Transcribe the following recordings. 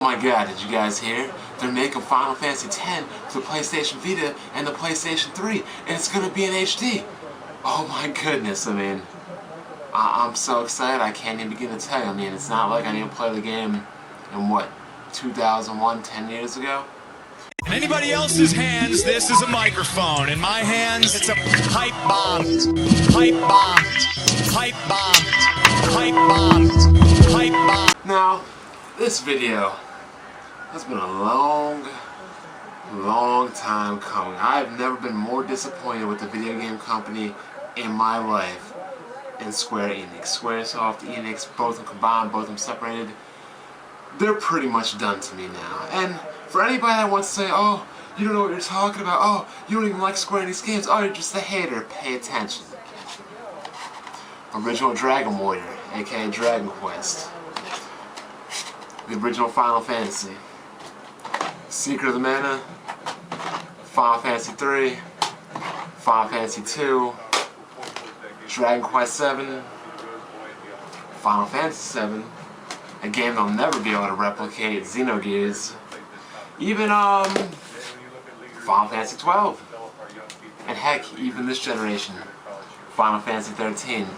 Oh my god, did you guys hear? They're making Final Fantasy X for the PlayStation Vita and the PlayStation 3, and it's gonna be in HD. Oh my goodness, I mean, I'm so excited I can't even begin to tell you. I mean, it's not like I didn't play the game in what, 2001, 10 years ago? In anybody else's hands, this is a microphone. In my hands, it's a pipe bomb. Pipe bomb. Pipe bomb. Pipe bomb. Pipe bomb. Now, this video has been a long time coming. I've never been more disappointed with the video game company in my life than Square Enix. Squaresoft, Enix, both of them combined, both of them separated. They're pretty much done to me now. And for anybody that wants to say, oh, you don't know what you're talking about, oh, you don't even like Square Enix games, oh, you're just a hater, pay attention. Original Dragon Warrior, aka Dragon Quest. The original Final Fantasy. Secret of the Mana, Final Fantasy 3, Final Fantasy 2, Dragon Quest 7, Final Fantasy 7, a game they'll never be able to replicate, Xenogears, even Final Fantasy 12, and heck, even this generation, Final Fantasy 13.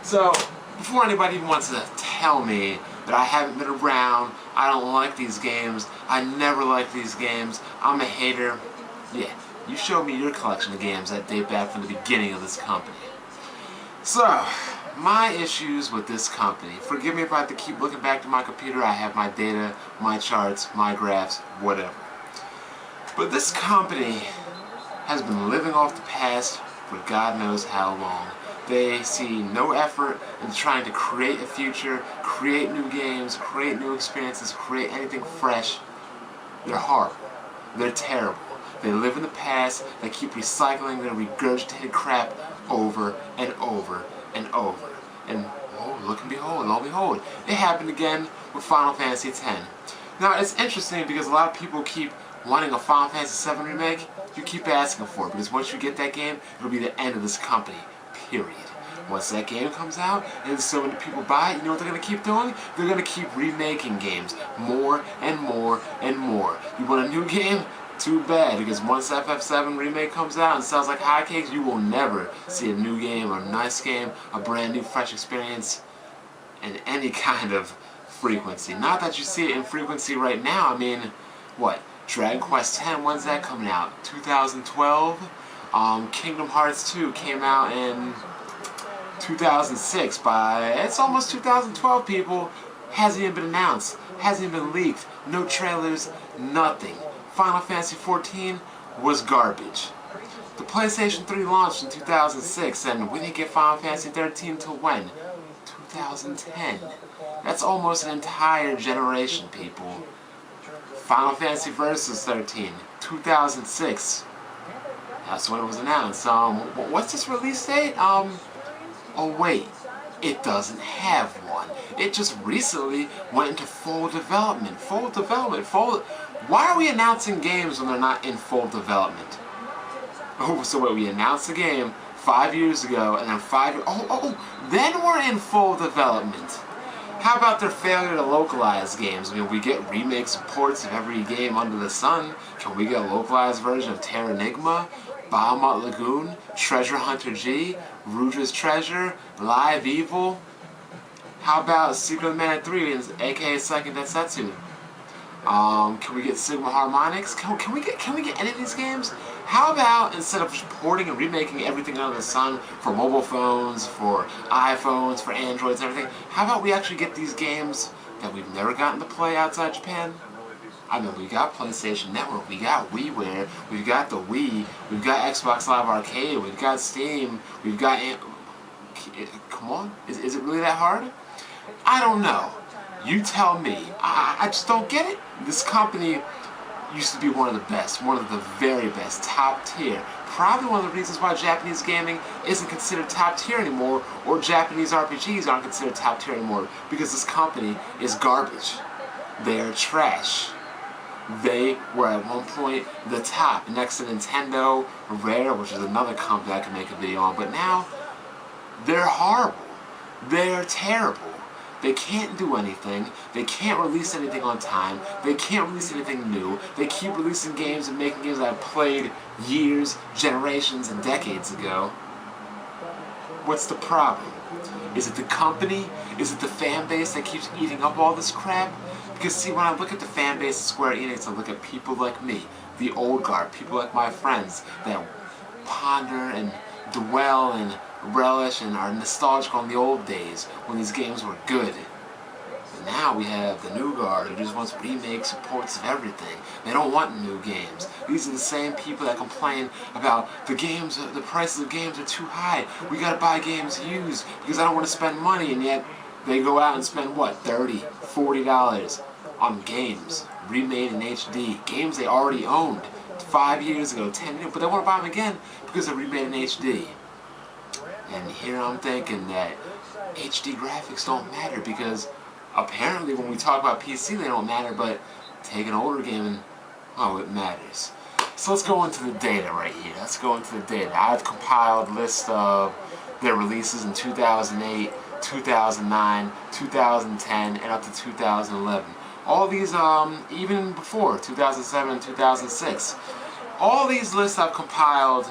So, before anybody even wants to tell me that I haven't been around, I don't like these games, I never liked these games, I'm a hater, yeah, you showed me your collection of games that date back from the beginning of this company. So, my issues with this company, forgive me if I have to keep looking back to my computer, I have my data, my charts, my graphs, whatever. But this company has been living off the past for God knows how long. They see no effort in trying to create a future, create new games, create new experiences, create anything fresh. They're horrible. They're terrible. They live in the past, they keep recycling their regurgitated crap over and over and over. And oh, look and behold, lo and behold, it happened again with Final Fantasy X. Now, it's interesting because a lot of people keep wanting a Final Fantasy VII remake. You keep asking for it, because once you get that game, it'll be the end of this company. Period. Once that game comes out and so many people buy it, you know what they're going to keep doing? They're going to keep remaking games more and more and more. You want a new game? Too bad, because once FF7 remake comes out and sells like hotcakes, you will never see a new game, or a nice game, a brand new fresh experience in any kind of frequency. Not that you see it in frequency right now. I mean, what? Dragon Quest X, when's that coming out? 2012? Kingdom Hearts 2 came out in 2006, it's almost 2012, people. Hasn't even been announced, hasn't even been leaked, no trailers, nothing. Final Fantasy XIV was garbage. The PlayStation 3 launched in 2006, and we didn't get Final Fantasy 13 till when? 2010. That's almost an entire generation, people. Final Fantasy Versus 13, 2006. That's when it was announced. What's this release date? Oh wait, it doesn't have one. It just recently went into full development. Why are we announcing games when they're not in full development? Oh, so wait, we announced the game 5 years ago, and then then we're in full development. How about their failure to localize games? I mean, we get remakes and ports of every game under the sun. Can we get a localized version of Terranigma, Bahamut Lagoon, Treasure Hunter G, Rudra's Treasure, Live Evil? How about Secret of the Mana 3, aka Second Densetsu? Can we get Sigma Harmonix? Can we get any of these games? How about, instead of just porting and remaking everything under the sun for mobile phones, for iPhones, for Androids and everything, how about we actually get these games that we've never gotten to play outside Japan? I mean, we got PlayStation Network, we got WiiWare, we've got the Wii, we've got Xbox Live Arcade, we've got Steam, we've got... Come on? Is it really that hard? I don't know. You tell me. I just don't get it. This company used to be one of the best, one of the very best, top tier. Probably one of the reasons why Japanese gaming isn't considered top tier anymore, or Japanese RPGs aren't considered top tier anymore, because this company is garbage. They're trash. They were at one point the top, next to Nintendo, Rare, which is another company I can make a video on, but now they're horrible. They're terrible. They can't do anything. They can't release anything on time. They can't release anything new. They keep releasing games and making games that I've played years, generations, and decades ago. What's the problem? Is it the company? Is it the fan base that keeps eating up all this crap? Because see, when I look at the fan base of Square Enix, I look at people like me, the old guard, people like my friends that ponder and dwell and relish and are nostalgic on the old days when these games were good. But now we have the new guard who just wants remakes and ports of everything. They don't want new games. These are the same people that complain about the games, the prices of games are too high. We gotta buy games used because I don't want to spend money, and yet they go out and spend what, $30, $40 on games remade in HD, games they already owned 5 years ago, 10 years, but they want to buy them again because they're remade in HD. And here I'm thinking that HD graphics don't matter because apparently when we talk about PC they don't matter, but take an older game and, oh, it matters. So let's go into the data right here. Let's go into the data. I've compiled a list of their releases in 2008, 2009, 2010, and up to 2011. All these, even before 2007 and 2006. All these lists I've compiled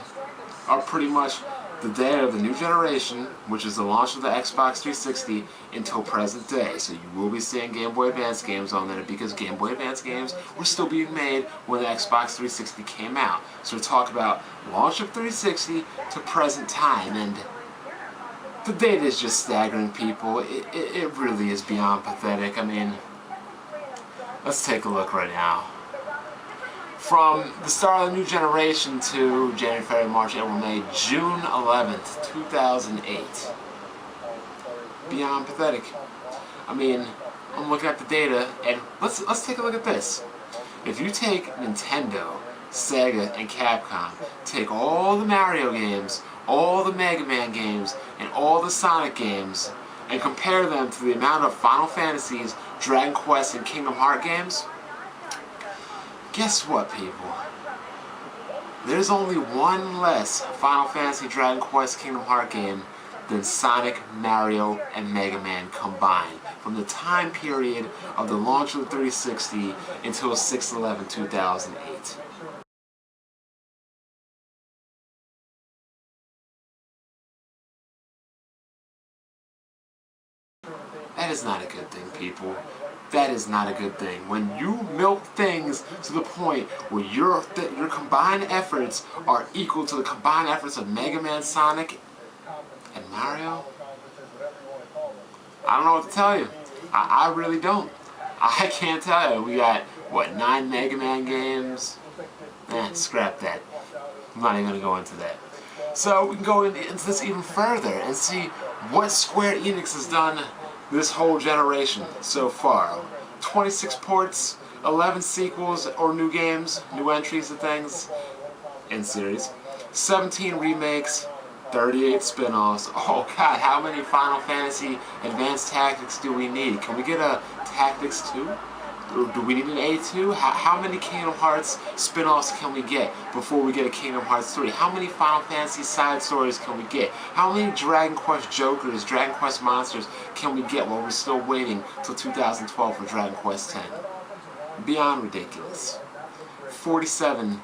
are pretty much the data of the new generation, which is the launch of the Xbox 360 until present day. So you will be seeing Game Boy Advance games on there because Game Boy Advance games were still being made when the Xbox 360 came out. So we talk about launch of 360 to present time, and the data is just staggering, people. It really is beyond pathetic. I mean, let's take a look right now. From the start of the new generation to January, February, March, April, May, June 11th, 2008. Beyond pathetic. I mean, I'm looking at the data, and let's take a look at this. If you take Nintendo, Sega, and Capcom, take all the Mario games, all the Mega Man games, and all the Sonic games, and compare them to the amount of Final Fantasies, Dragon Quest, and Kingdom Hearts games, guess what, people? There's only one less Final Fantasy, Dragon Quest, Kingdom Hearts game than Sonic, Mario, and Mega Man combined from the time period of the launch of the 360 until 6/11/2008. That is not a good thing, people. That is not a good thing. When you milk things to the point where your combined efforts are equal to the combined efforts of Mega Man, Sonic, and Mario, I don't know what to tell you. I really don't. I can't tell you. We got, what, 9 Mega Man games? Scrap that. I'm not even going to go into that. So we can go into this even further and see what Square Enix has done this whole generation so far. 26 ports, 11 sequels or new games, new entries and things in series, 17 remakes, 38 spin-offs. Oh god, how many Final Fantasy Advanced Tactics do we need? Can we get a Tactics 2? Or do we need an A2? How many Kingdom Hearts spin-offs can we get before we get a Kingdom Hearts 3? How many Final Fantasy side stories can we get? How many Dragon Quest Jokers, Dragon Quest Monsters can we get while we're still waiting till 2012 for Dragon Quest X? Beyond ridiculous. 47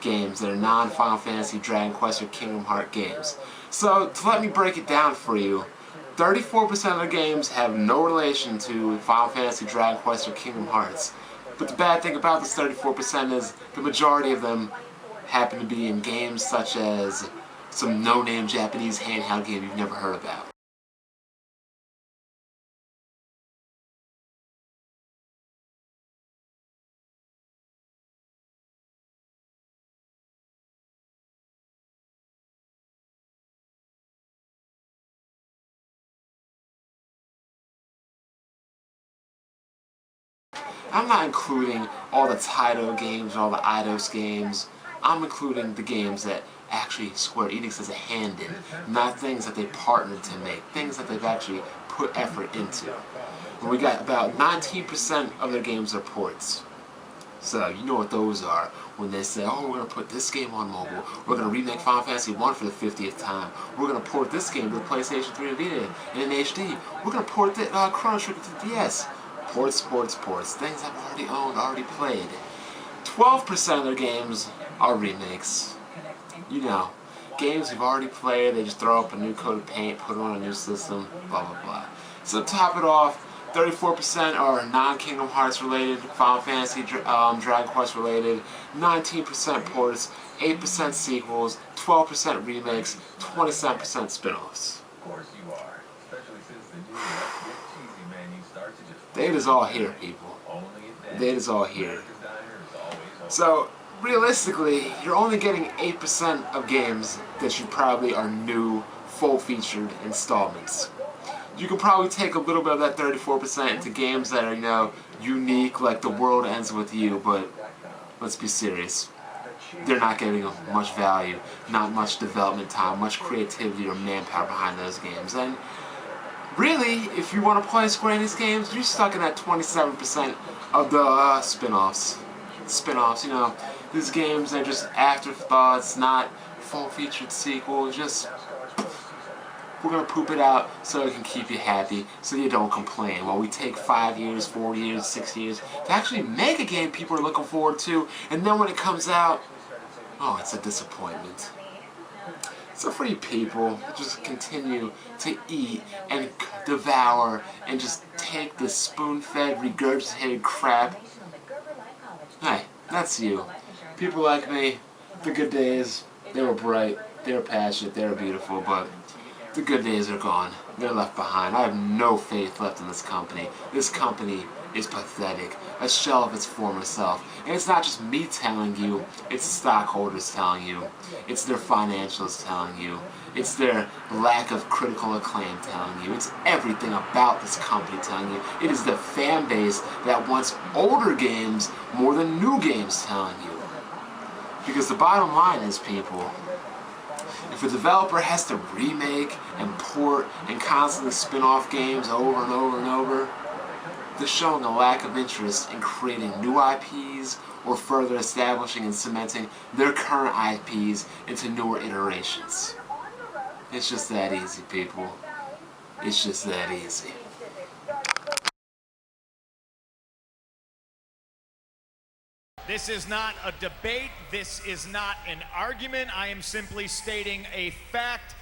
games that are non-Final Fantasy, Dragon Quest, or Kingdom Hearts games. So, to let me break it down for you, 34% of the games have no relation to Final Fantasy, Dragon Quest, or Kingdom Hearts. But the bad thing about this 34% is the majority of them happen to be in games such as some no-name Japanese handheld game you've never heard about. I'm not including all the TOUT games, all the Eidos games. I'm including the games that actually Square Enix has a hand in, not things that they partnered to make, things that they've actually put effort into. And we got about 19% of their games are ports. So you know what those are when they say, oh, we're going to put this game on mobile. We're going to remake Final Fantasy 1 for the 50th time. We're going to port this game to the PlayStation 3 and Vita in HD. We're going to port the Chrono Trigger to the DS. Ports, ports, ports. Things I've already owned, already played. 12% of their games are remakes. You know, games you've already played, they just throw up a new coat of paint, put it on a new system, blah, blah, blah. So to top it off, 34% are non-Kingdom Hearts related, Final Fantasy, Dragon Quest related, 19% ports, 8% sequels, 12% remakes, 27% spin-offs. Data's all here, people. Data's all here. So, realistically, you're only getting 8% of games that you probably are new, full-featured installments. You can probably take a little bit of that 34% into games that are, you know, unique, like The World Ends With You, but let's be serious. They're not getting much value, not much development time, much creativity or manpower behind those games. And really, if you want to play Square Enix games, you're stuck in that 27% of the spin-offs. Spin-offs, you know, these games are just afterthoughts, not full-featured sequels, just we're going to poop it out so it can keep you happy, so you don't complain. While we take 5 years, 4 years, 6 years to actually make a game people are looking forward to, and then when it comes out, oh, it's a disappointment. So for you people, just continue to eat and devour and just take this spoon-fed, regurgitated crap. Hey, that's you. People like me, the good days, they were bright, they were passionate, they were beautiful, but the good days are gone. They're left behind. I have no faith left in this company. This company is pathetic, a shell of its former self. And it's not just me telling you, it's the stockholders telling you, it's their financials telling you, it's their lack of critical acclaim telling you, it's everything about this company telling you. It is the fan base that wants older games more than new games telling you. Because the bottom line is, people, if a developer has to remake and port and constantly spin off games over and over and over, they're showing a lack of interest in creating new IPs or further establishing and cementing their current IPs into newer iterations. It's just that easy, people. It's just that easy. This is not a debate. This is not an argument. I am simply stating a fact